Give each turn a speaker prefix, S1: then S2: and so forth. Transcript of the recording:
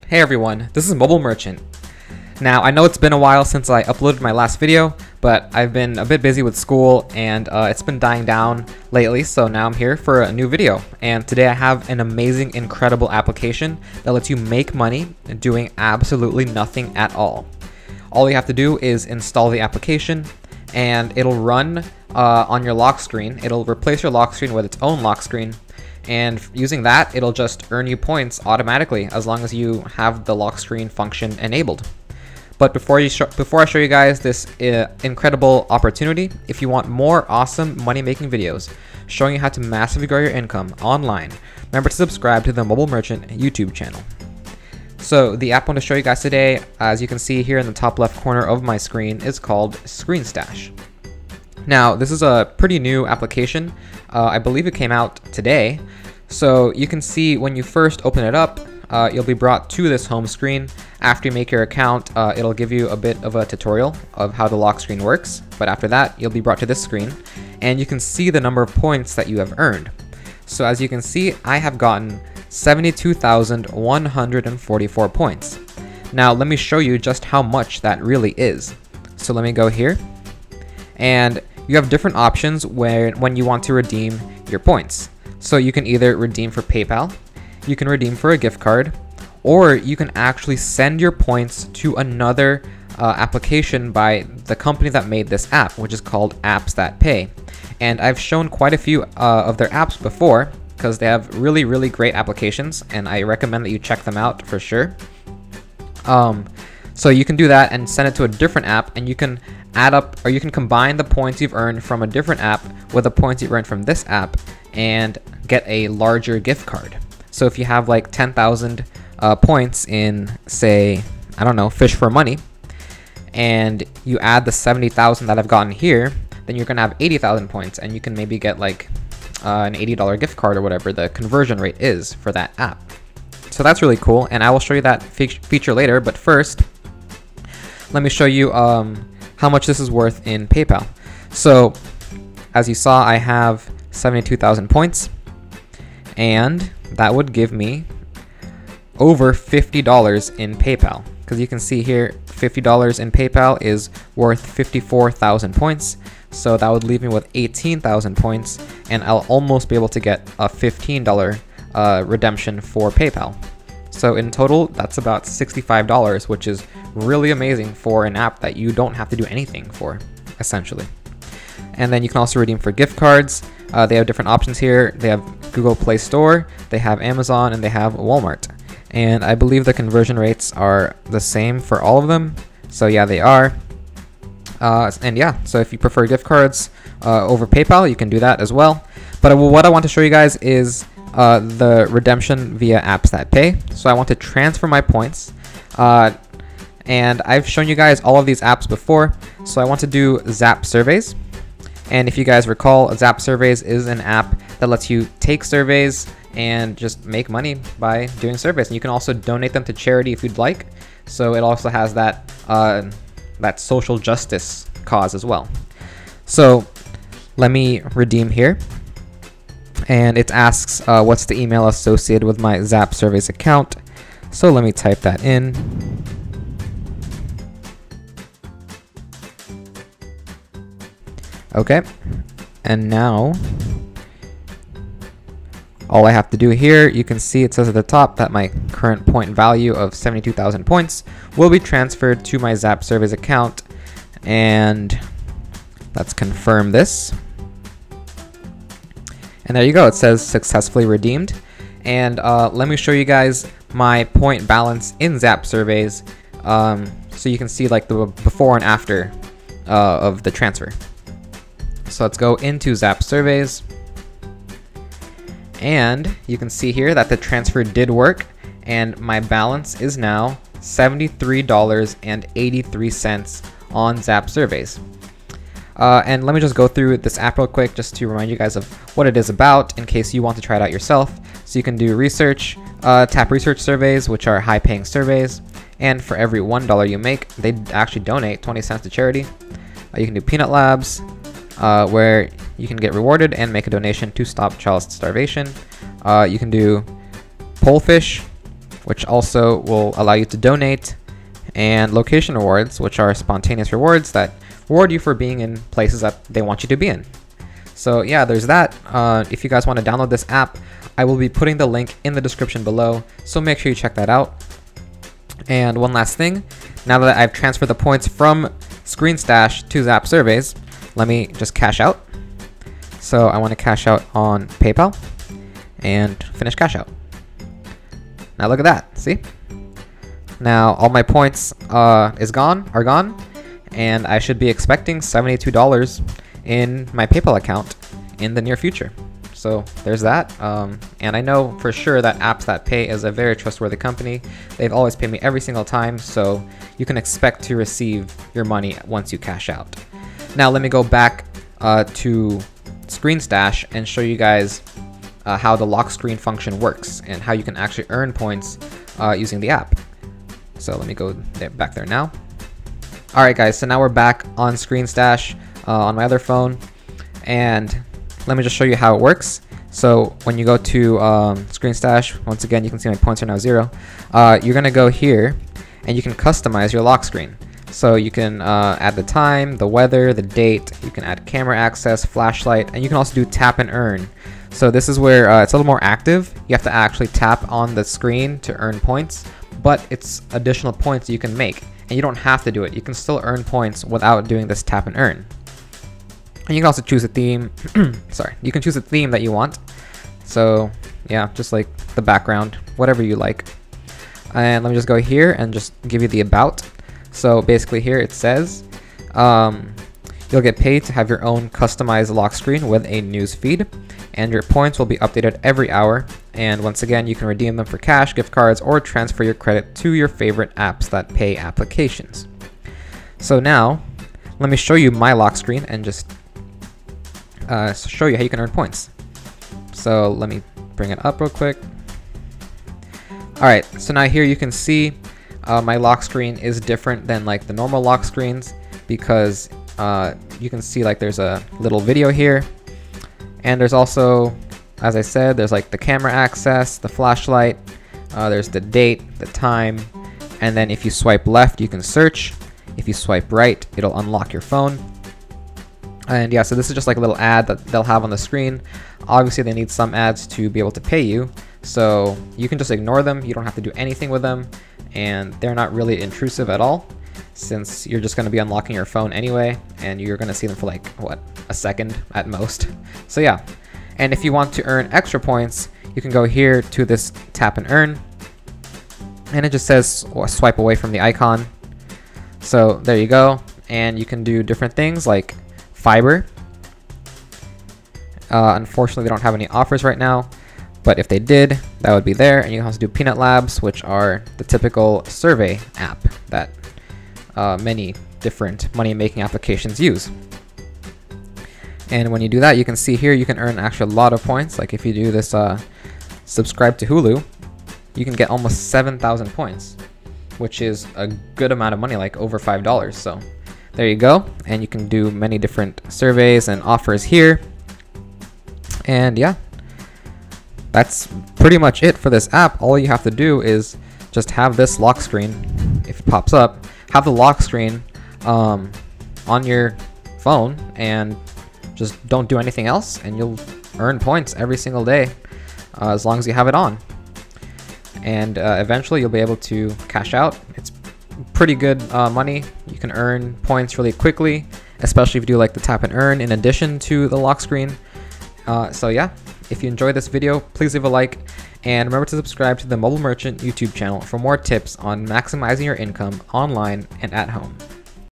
S1: Hey everyone, this is Mobile Merchant. Now, I know it's been a while since I uploaded my last video, but I've been a bit busy with school and it's been dying down lately, so now I'm here for a new video. And today I have an amazing, incredible application that lets you make money doing absolutely nothing at all. All you have to do is install the application and it'll run on your lock screen. It'll replace your lock screen with its own lock screen. And using that, it'll just earn you points automatically as long as you have the lock screen function enabled. But before I show you guys this incredible opportunity, if you want more awesome money-making videos showing you how to massively grow your income online, remember to subscribe to the Mobile Merchant YouTube channel. So the app I want to show you guys today, as you can see here in the top left corner of my screen, is called ScreenStash. Now, this is a pretty new application. I believe it came out today. So you can see when you first open it up, you'll be brought to this home screen. After you make your account, it'll give you a bit of a tutorial of how the lock screen works. But after that, you'll be brought to this screen and you can see the number of points that you have earned. So as you can see, I have gotten 72,144 points. Now let me show you just how much that really is. So let me go here, and you have different options when you want to redeem your points. So you can either redeem for PayPal, you can redeem for a gift card, or you can actually send your points to another application by the company that made this app, which is called Apps That Pay. And I've shown quite a few of their apps before because they have really, really great applications, and I recommend that you check them out for sure. So you can do that and send it to a different app, and you can add up, or you can combine the points you've earned from a different app with the points you've earned from this app and get a larger gift card. So if you have like 10,000 points in, say, I don't know, Fish for Money, and you add the 70,000 that I've gotten here, then you're gonna have 80,000 points, and you can maybe get like an $80 gift card or whatever the conversion rate is for that app. So that's really cool, and I will show you that feature later, but first, let me show you how much this is worth in PayPal. So as you saw, I have 72,000 points, and that would give me over $50 in PayPal, because you can see here $50 in PayPal is worth 54,000 points. So that would leave me with 18,000 points, and I'll almost be able to get a $15 redemption for PayPal. So in total, that's about $65, which is really amazing for an app that you don't have to do anything for, essentially. And then you can also redeem for gift cards. They have different options here. They have Google Play Store, they have Amazon, and they have Walmart. And I believe the conversion rates are the same for all of them. So yeah, they are. And yeah, so if you prefer gift cards over PayPal, you can do that as well. But what I want to show you guys is the redemption via Apps That Pay. So I want to transfer my points. And I've shown you guys all of these apps before. So I want to do Zap Surveys. And if you guys recall, Zap Surveys is an app that lets you take surveys and just make money by doing surveys. And you can also donate them to charity if you'd like. So it also has that that social justice cause as well. So let me redeem here, and it asks what's the email associated with my Zap Surveys account. So let me type that in. Okay, and now all I have to do here, you can see it says at the top that my current point value of 72,000 points will be transferred to my Zap Surveys account, and let's confirm this. And there you go, it says successfully redeemed. And let me show you guys my point balance in Zap Surveys, so you can see like the before and after of the transfer. So let's go into Zap Surveys, and you can see here that the transfer did work, and my balance is now $73.83 on Zap Surveys. And let me just go through this app real quick just to remind you guys of what it is about in case you want to try it out yourself. So you can do research, tap research surveys, which are high-paying surveys, and for every $1 you make, they actually donate 20 cents to charity. You can do Peanut Labs, where you can get rewarded and make a donation to stop child starvation. You can do Pollfish, which also will allow you to donate, and location rewards, which are spontaneous rewards that reward you for being in places that they want you to be in. So yeah, there's that. If you guys want to download this app, I will be putting the link in the description below, so make sure you check that out. And one last thing, now that I've transferred the points from ScreenStash to Zap Surveys, let me just cash out. So I want to cash out on PayPal and finish cash out. Now look at that, see? Now all my points are gone, and I should be expecting $72 in my PayPal account in the near future. So there's that, and I know for sure that Apps That Pay is a very trustworthy company. They've always paid me every single time, so you can expect to receive your money once you cash out. Now let me go back to ScreenStash and show you guys how the lock screen function works and how you can actually earn points using the app. So let me go back there now. Alright guys, so now we're back on ScreenStash on my other phone, and let me just show you how it works. So when you go to ScreenStash, once again you can see my points are now 0. You're gonna go here and you can customize your lock screen. So you can add the time, the weather, the date, you can add camera access, flashlight, and you can also do tap and earn. So this is where it's a little more active. You have to actually tap on the screen to earn points, but it's additional points you can make, and you don't have to do it. You can still earn points without doing this tap and earn. And you can also choose a theme. Sorry, you can choose a theme that you want. So yeah, just like the background, whatever you like. And let me just go here and just give you the about. So basically here it says you'll get paid to have your own customized lock screen with a news feed, and your points will be updated every hour. And once again, you can redeem them for cash, gift cards, or transfer your credit to your favorite Apps That Pay applications. So now let me show you my lock screen and just show you how you can earn points. So let me bring it up real quick. Alright, so now here you can see my lock screen is different than like the normal lock screens, because you can see like there's a little video here, and there's also, as I said, there's like the camera access, the flashlight, there's the date, the time, and then if you swipe left you can search. If you swipe right, it'll unlock your phone. And yeah, so this is just like a little ad that they'll have on the screen. Obviously they need some ads to be able to pay you, so you can just ignore them. You don't have to do anything with them, and they're not really intrusive at all, since you're just going to be unlocking your phone anyway, and you're going to see them for like, what, a second at most. So yeah, and if you want to earn extra points, you can go here to this tap and earn, and it just says swipe away from the icon. So there you go, and you can do different things like Fiber. Unfortunately, they don't have any offers right now, but if they did, that would be there. And you can also do Peanut Labs, which are the typical survey app that many different money-making applications use. And when you do that, you can see here you can earn actually a lot of points. Like if you do this subscribe to Hulu, you can get almost 7,000 points, which is a good amount of money, like over $5. So there you go, and you can do many different surveys and offers here. And yeah, that's pretty much it for this app. All you have to do is just have this lock screen, if it pops up, have the lock screen on your phone, and just don't do anything else, and you'll earn points every single day as long as you have it on. And eventually you'll be able to cash out. It's pretty good money. You can earn points really quickly, especially if you do like the tap and earn in addition to the lock screen. So yeah, if you enjoyed this video, please leave a like, and remember to subscribe to the Mobile Merchant YouTube channel for more tips on maximizing your income online and at home.